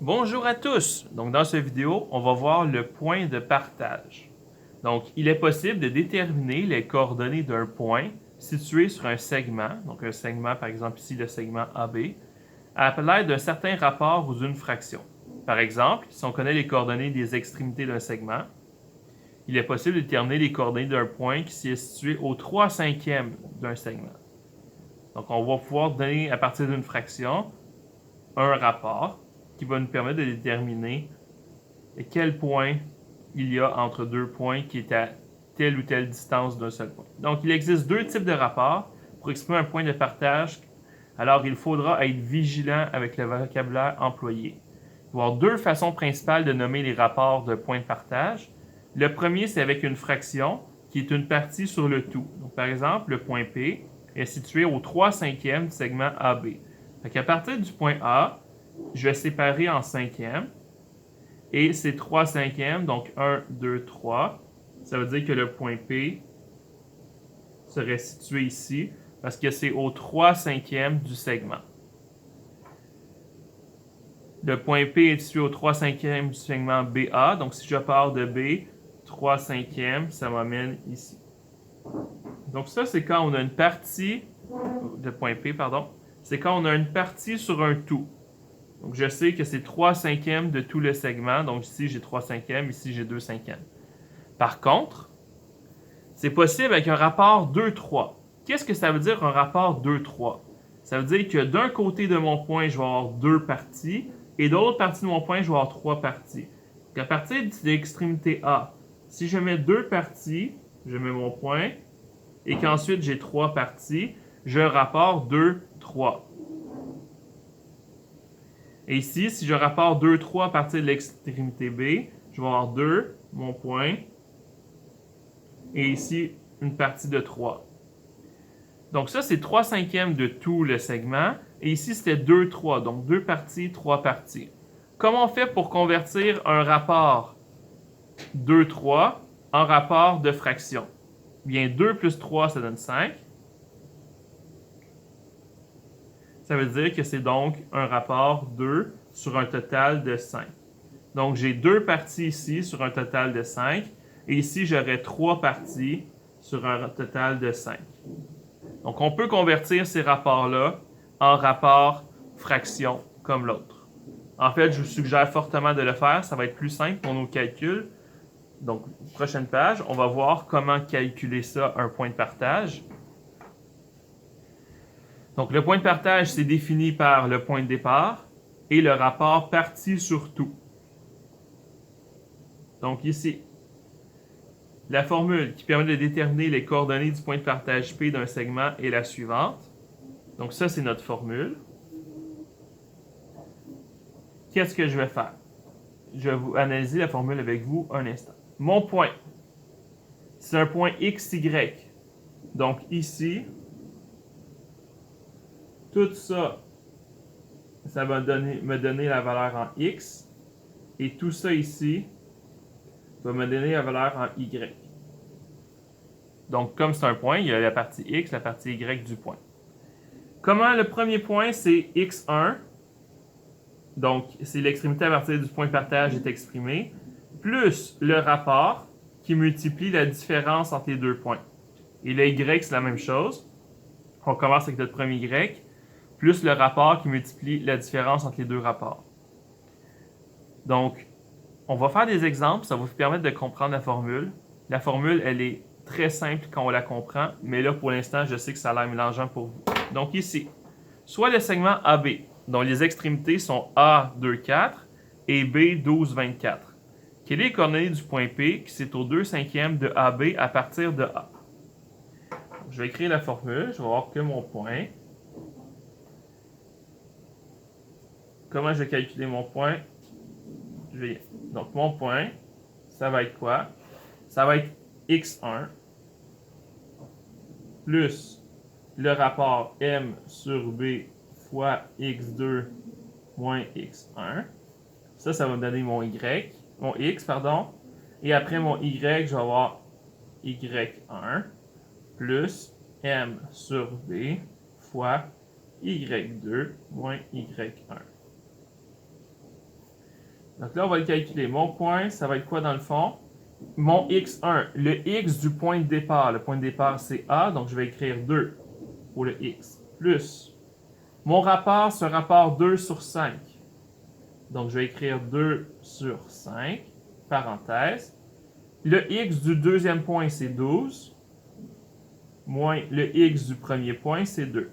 Bonjour à tous! Donc dans cette vidéo, on va voir le point de partage. Donc il est possible de déterminer les coordonnées d'un point situé sur un segment, donc un segment par exemple ici le segment AB, à l'aide d'un certain rapport ou d'une fraction. Par exemple, si on connaît les coordonnées des extrémités d'un segment, il est possible de déterminer les coordonnées d'un point qui est situé au 3/5e d'un segment. Donc on va pouvoir donner à partir d'une fraction un rapport qui va nous permettre de déterminer quel point il y a entre deux points qui est à telle ou telle distance d'un seul point. Donc, il existe deux types de rapports pour exprimer un point de partage. Alors, il faudra être vigilant avec le vocabulaire employé. Il va y avoir deux façons principales de nommer les rapports de points de partage. Le premier, c'est avec une fraction qui est une partie sur le tout. Donc, par exemple, le point P est situé au 3/5e du segment AB. Donc, à partir du point A, je vais séparer en cinquième. Et c'est 3/5e, donc 1, 2, 3. Ça veut dire que le point P serait situé ici, parce que c'est au 3/5e du segment. Le point P est situé au 3/5e du segment BA, donc si je pars de B, 3/5e, ça m'amène ici. Donc ça, c'est quand on a une partie, de point P, pardon, c'est quand on a une partie sur un tout. Donc je sais que c'est 3/5e de tout le segment, donc ici j'ai 3/5e, ici j'ai 2/5e. Par contre, c'est possible avec un rapport 2-3. Qu'est-ce que ça veut dire un rapport 2-3? Ça veut dire que d'un côté de mon point, je vais avoir deux parties, et de l'autre partie de mon point, je vais avoir trois parties. Donc à partir de l'extrémité A, si je mets deux parties, je mets mon point, et qu'ensuite j'ai trois parties, j'ai un rapport 2-3. Et ici, si je rapporte 2-3 à partir de l'extrémité B, je vais avoir 2, mon point, et ici, une partie de 3. Donc ça, c'est 3/5e de tout le segment, et ici, c'était 2-3, donc 2 parties, 3 parties. Comment on fait pour convertir un rapport 2-3 en rapport de fraction? Bien, 2 plus 3, ça donne 5. Ça veut dire que c'est donc un rapport 2 sur un total de 5. Donc, j'ai deux parties ici sur un total de 5. Et ici, j'aurai trois parties sur un total de 5. Donc, on peut convertir ces rapports-là en rapports fractions comme l'autre. En fait, je vous suggère fortement de le faire. Ça va être plus simple pour nos calculs. Donc, prochaine page, on va voir comment calculer ça, un point de partage. Donc, le point de partage, c'est défini par le point de départ et le rapport partie sur tout. Donc, ici, la formule qui permet de déterminer les coordonnées du point de partage P d'un segment est la suivante. Donc, ça, c'est notre formule. Qu'est-ce que je vais faire? Je vais vous analyser la formule avec vous un instant. Mon point, c'est un point XY. Donc, ici, tout ça, ça va me donner la valeur en X. Et tout ça ici va me donner la valeur en Y. Donc, comme c'est un point, il y a la partie X, la partie Y du point. Comment le premier point, c'est X1. Donc, c'est l'extrémité à partir du point de partage est exprimée, plus le rapport qui multiplie la différence entre les deux points. Et le Y, c'est la même chose. On commence avec notre premier Y, plus le rapport qui multiplie la différence entre les deux rapports. Donc, on va faire des exemples, ça va vous permettre de comprendre la formule. La formule, elle est très simple quand on la comprend, mais là, pour l'instant, je sais que ça a l'air mélangeant pour vous. Donc ici, soit le segment AB, dont les extrémités sont A, 2, 4 et B, 12, 24. Quelle est les coordonnées du point P qui c'est au 2/5e de AB à partir de A? Je vais écrire la formule, je vais voir que mon point. Comment je vais calculer mon point? Donc mon point, ça va être quoi? Ça va être X1 plus le rapport M sur B fois X2 moins X1. Ça va me donner mon Y, mon X, pardon. Et après mon Y, je vais avoir Y1 plus M sur B fois Y2 moins Y1. Donc là, on va le calculer. Mon point, ça va être quoi dans le fond? Mon x1, le x du point de départ. Le point de départ, c'est A, donc je vais écrire 2 pour le x. Plus, mon rapport, c'est un rapport 2 sur 5. Donc je vais écrire 2 sur 5, parenthèse. Le x du deuxième point, c'est 12, moins le x du premier point, c'est 2.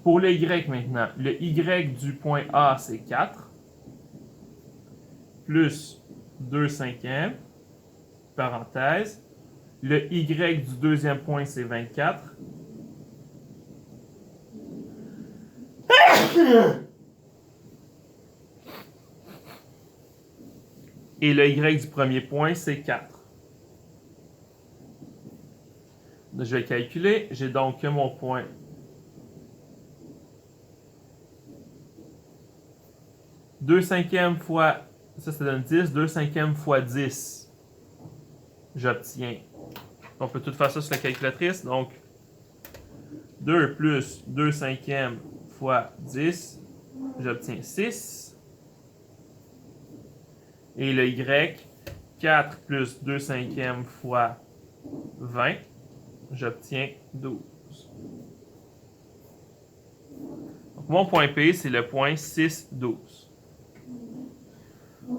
Pour le y maintenant, le y du point A, c'est 4, plus 2 cinquièmes, parenthèse. Le y du deuxième point, c'est 24. Et le y du premier point, c'est 4. Je vais calculer. J'ai donc mon point 2 cinquièmes fois, ça donne 10, 2 cinquièmes fois 10, j'obtiens. On peut tout faire ça sur la calculatrice, donc 2 plus 2 cinquièmes fois 10, j'obtiens 6. Et le y, 4 plus 2 cinquièmes fois 20, j'obtiens 12. Donc mon point P, c'est le point 6, 12.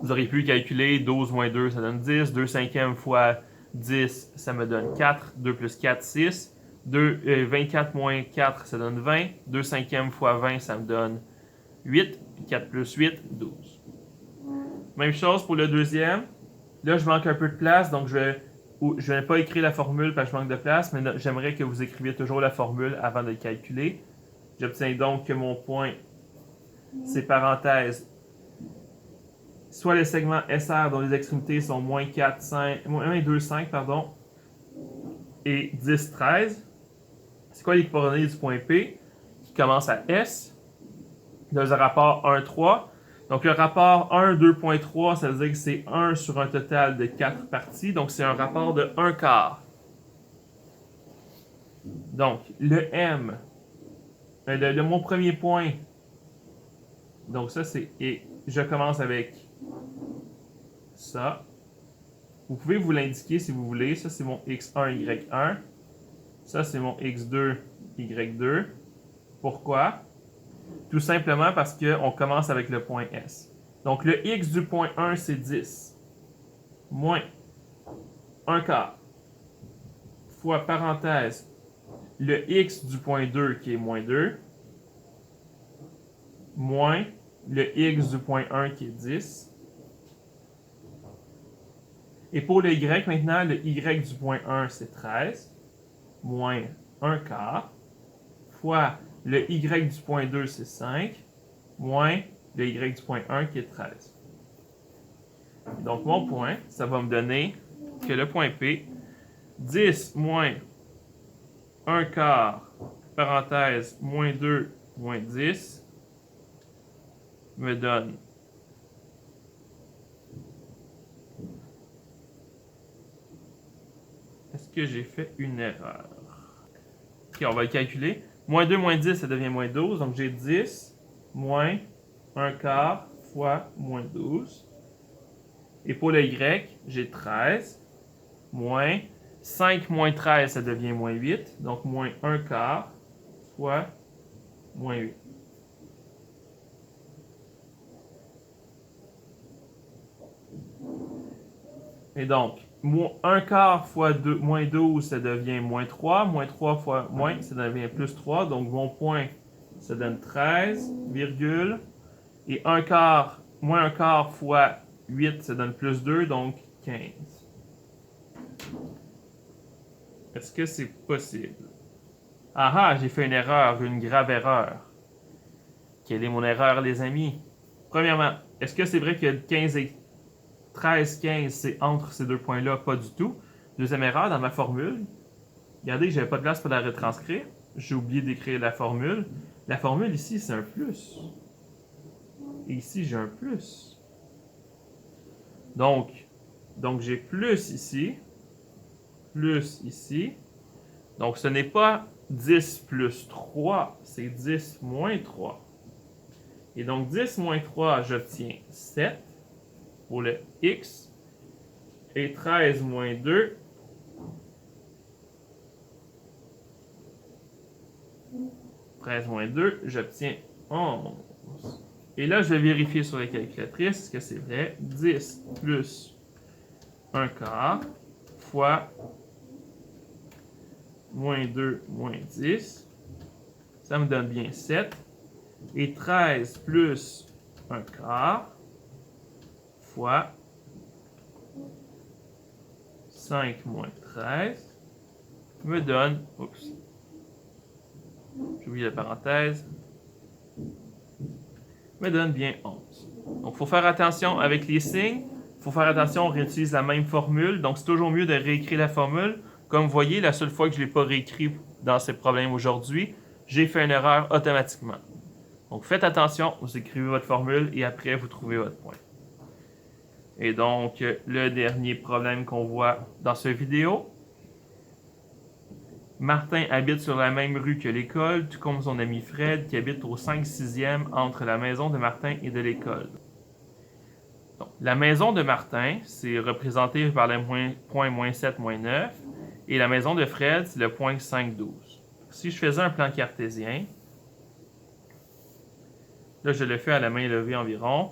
Vous auriez pu calculer 12 moins 2, ça donne 10. 2 cinquièmes fois 10, ça me donne 4. 2 plus 4, 6. 24 moins 4, ça donne 20. 2 cinquièmes fois 20, ça me donne 8. 4 plus 8, 12. Même chose pour le deuxième. Là, je manque un peu de place, donc je vais pas écrire la formule parce que je manque de place, mais j'aimerais que vous écriviez toujours la formule avant de le calculer. J'obtiens donc que mon point, c'est parenthèse, soit le segment SR dont les extrémités sont moins 4, 5, moins 1 et 2, 5, pardon, et 10, 13. C'est quoi les coordonnées du point P qui commence à S? Dans le rapport 1, 3. Donc le rapport 1, 2.3, ça veut dire que c'est 1 sur un total de 4 parties. Donc c'est un rapport de 1 quart. Donc le M, mon premier point, donc ça c'est, et je commence avec ça. Vous pouvez vous l'indiquer si vous voulez. Ça, c'est mon x1, y1. Ça, c'est mon x2, y2. Pourquoi? Tout simplement parce qu'on commence avec le point S. Donc, le x du point 1, c'est 10. Moins 1 quart. Fois parenthèse, le x du point 2, qui est moins 2. Moins le x du point 1, qui est 10. Et pour le y maintenant, le y du point 1, c'est 13, moins 1 quart, fois le y du point 2, c'est 5, moins le y du point 1, qui est 13. Et donc, mon point, ça va me donner que le point P, 10 moins 1 quart, parenthèse, moins 2, moins 10, me donne Est-ce que j'ai fait une erreur? Ok, on va le calculer. Moins 2, moins 10, ça devient moins 12. Donc, j'ai 10 moins 1 quart fois moins 12. Et pour le y, j'ai 13 moins 5 moins 13, ça devient moins 8. Donc, moins 1 quart fois moins 8. Et donc, 1 quart fois moins 12, ça devient moins 3. Moins 3 fois moins, ça devient plus 3. Donc, mon point, ça donne 13, virgule. Et 1 quart, moins 1 quart fois 8, ça donne plus 2, donc 15. Est-ce que c'est possible? Ah ah, j'ai fait une erreur, une grave erreur. Quelle est mon erreur, les amis? Premièrement, est-ce que c'est vrai que 15 et 13, 15, c'est entre ces deux points-là? Pas du tout. Deuxième erreur, dans ma formule, regardez, j'avais pas de place pour la retranscrire. J'ai oublié d'écrire la formule. La formule ici, c'est un plus. Et ici, j'ai un plus. Donc j'ai plus ici. Plus ici. Donc, ce n'est pas 10 plus 3, c'est 10 moins 3. Et donc 10 moins 3, j'obtiens 7 pour le x. Et 13 moins 2, j'obtiens 11. Et là, je vais vérifier sur la calculatrice que c'est vrai. 10 plus 1 quart fois moins 2 moins 10. Ça me donne bien 7. Et 13 plus 1 quart fois 5 moins 13 me donne, oups, j'ai oublié la parenthèse, me donne bien 11. Donc, il faut faire attention avec les signes. Il faut faire attention, on réutilise la même formule. Donc, c'est toujours mieux de réécrire la formule. Comme vous voyez, la seule fois que je ne l'ai pas réécrit dans ces problèmes aujourd'hui, j'ai fait une erreur automatiquement. Donc, faites attention, vous écrivez votre formule et après, vous trouvez votre point. Et donc, le dernier problème qu'on voit dans cette vidéo. Martin habite sur la même rue que l'école, tout comme son ami Fred qui habite au 5/6e entre la maison de Martin et de l'école. Donc, la maison de Martin, c'est représenté par le point -7, -9, et la maison de Fred, c'est le point 5, 12. Si je faisais un plan cartésien, là je le fais à la main levée environ,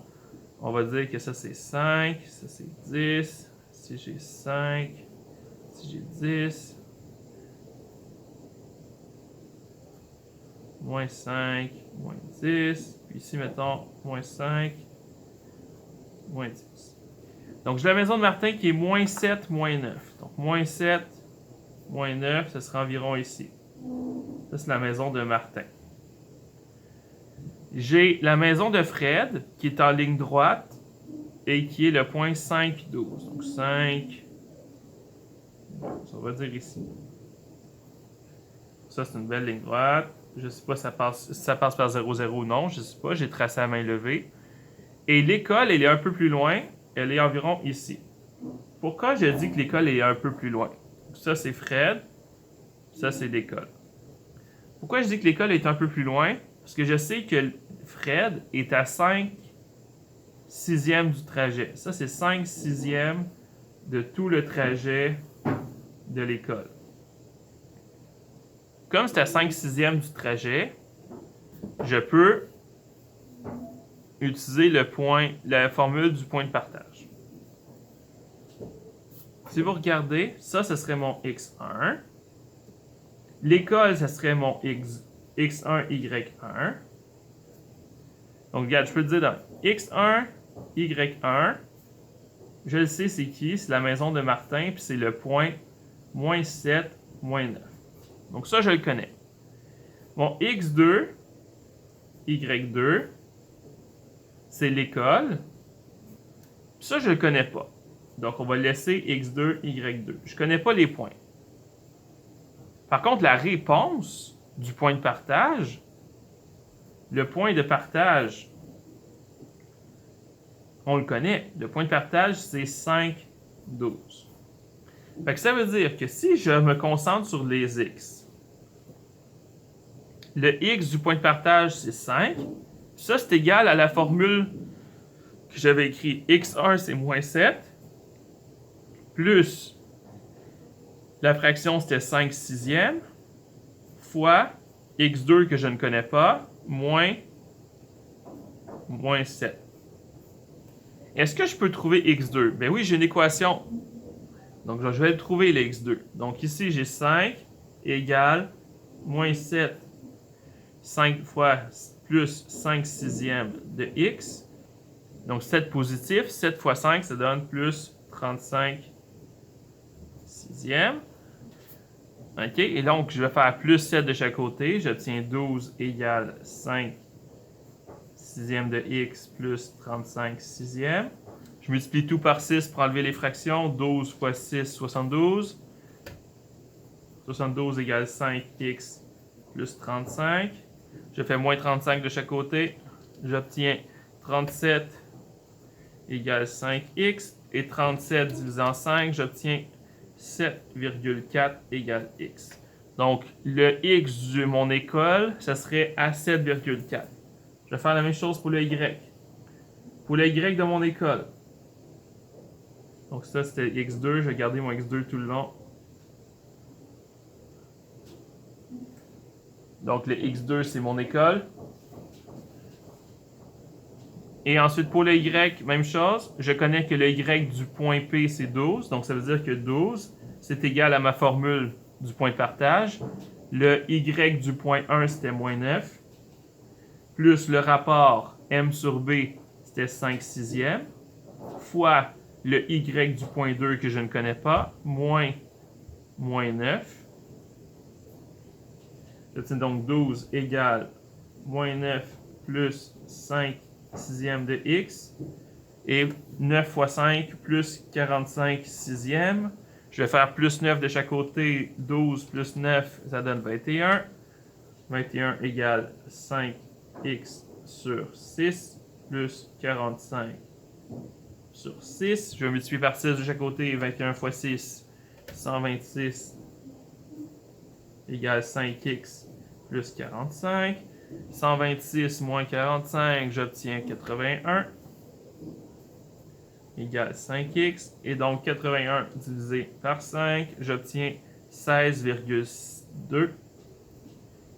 on va dire que ça c'est 5, ça c'est 10, si j'ai 5, si j'ai 10, moins 5, moins 10, puis ici mettons moins 5, moins 10. Donc j'ai la maison de Martin qui est moins 7, moins 9. Donc moins 7, moins 9, ce sera environ ici. Ça c'est la maison de Martin. J'ai la maison de Fred qui est en ligne droite et qui est le point 5, 12. Donc 5, 12, on va dire ici. Ça c'est une belle ligne droite. Je ne sais pas si ça passe par 0, 0 ou non. Je ne sais pas. J'ai tracé à main levée. Et l'école, elle est un peu plus loin. Elle est environ ici. Pourquoi je dis que l'école est un peu plus loin? Ça, c'est Fred. Ça, c'est l'école. Pourquoi je dis que l'école est un peu plus loin? Parce que je sais que Fred est à 5/6e du trajet. Ça, c'est 5/6e de tout le trajet de l'école. Comme c'est à 5/6e du trajet, je peux utiliser la formule du point de partage. Si vous regardez, ça, ce serait mon x1. L'école, ce serait mon x1, y1. Donc, regarde, je peux te dire dans x1, y1, je le sais, c'est qui? C'est la maison de Martin, puis c'est le point moins 7, moins 9. Donc, ça, je le connais. Mon x2, y2, c'est l'école. Ça, je ne le connais pas. Donc, on va laisser x2, y2. Je ne connais pas les points. Par contre, la réponse du point de partage, le point de partage, on le connaît. Le point de partage, c'est 5, 12. Fait que ça veut dire que si je me concentre sur les x, le x du point de partage, c'est 5. Ça, c'est égal à la formule que j'avais écrite. x1, c'est moins 7, plus la fraction, c'était 5/6e, fois x2 que je ne connais pas, moins 7. Est-ce que je peux trouver x2? Ben oui, j'ai une équation. Donc, je vais le trouver, le x2. Donc, ici, j'ai 5 égale moins 7, 5 fois plus 5/6e de x. Donc, 7 positif. 7 fois 5, ça donne plus 35/6e. OK? Et donc, je vais faire plus 7 de chaque côté. J'obtiens 12 égale 5/6e de x plus 35/6e. Je multiplie tout par 6 pour enlever les fractions. 12 fois 6, 72. 72 égale 5x plus 35. Je fais moins 35 de chaque côté. J'obtiens 37 égale 5x. Et 37 divisé en 5, j'obtiens 7,4 égale x. Donc, le x de mon école, ça serait à 7,4. Je vais faire la même chose pour le Y. Pour le Y de mon école. Donc ça, c'était X2. Je vais garder mon X2 tout le long. Donc le X2, c'est mon école. Et ensuite, pour le Y, même chose. Je connais que le Y du point P, c'est 12. Donc ça veut dire que 12, c'est égal à ma formule du point de partage. Le Y du point 1, c'était moins 9. Plus le rapport M sur B, c'était 5 sixièmes. Fois le Y du point 2 que je ne connais pas, moins 9. J'obtiens donc 12 égale moins 9 plus 5 sixièmes de X. Et 9 fois 5 plus 45 sixièmes. Je vais faire plus 9 de chaque côté. 12 plus 9, ça donne 21. 21 égale 5x sur 6 plus 45 sur 6. Je vais multiplier par 6 de chaque côté. 21 fois 6, 126 égale 5x plus 45. 126 moins 45, j'obtiens 81 égale 5x. Et donc 81 divisé par 5, j'obtiens 16,2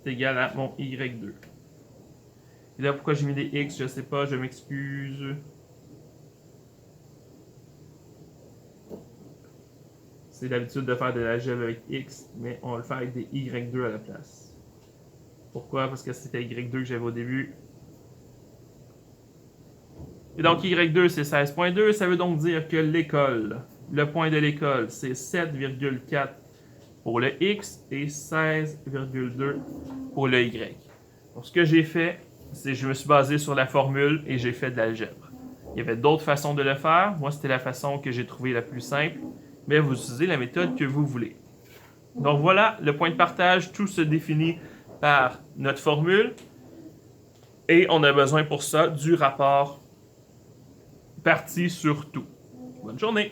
égal à mon Y2. Et là, pourquoi j'ai mis des X, je ne sais pas, je m'excuse. C'est l'habitude de faire de l'algèbre avec X, mais on va le faire avec des Y2 à la place. Pourquoi? Parce que c'était Y2 que j'avais au début. Et donc Y2, c'est 16,2. Ça veut donc dire que l'école, le point de l'école, c'est 7,4 pour le X et 16,2 pour le Y. Donc, ce que j'ai fait, c'est que je me suis basé sur la formule et j'ai fait de l'algèbre. Il y avait d'autres façons de le faire. Moi, c'était la façon que j'ai trouvée la plus simple. Mais vous utilisez la méthode que vous voulez. Donc voilà, le point de partage, tout se définit par notre formule. Et on a besoin pour ça du rapport partie sur tout. Bonne journée!